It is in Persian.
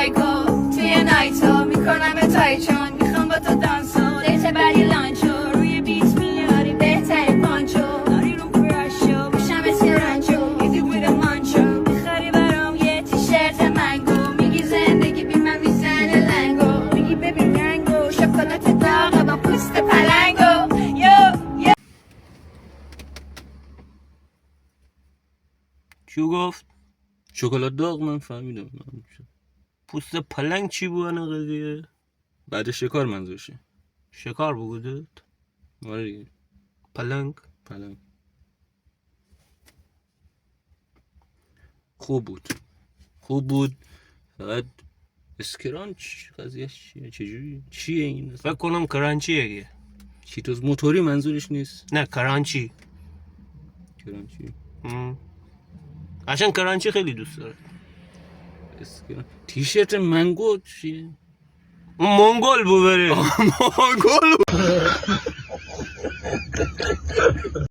سایکو توی نایتو میکنم تایچون میخوام با تو دانسو دیت بعدی لانچو روی بیت میاری بهترین پانچو داری رو پرشو میشم اسکرانچو یکی بوده مانچو میخواری برام یه تیشرت منگو میگی زندگی بی من میزنه لنگو میگی ببین رنگو شکلات داغه با پوست پلنگو یو چیو گفت؟ شکلات داغ من فهمیدم. پوست پلنگ چی بود قضیه؟ بعد شکار منظورشه. شکار بگودت؟ آره دیگه. پلنگ خوب بود فقط اسکرانچ قضیهش چیه؟ چجوری؟ چیه این؟ فکر کنم کرانچیه دیگه. چیتوز موتوری منظورش نیست. نه کرانچی. قشنگ کرانچی خیلی دوست داره. تیشرت منگو چیه؟ اون منگول بود بره. منگول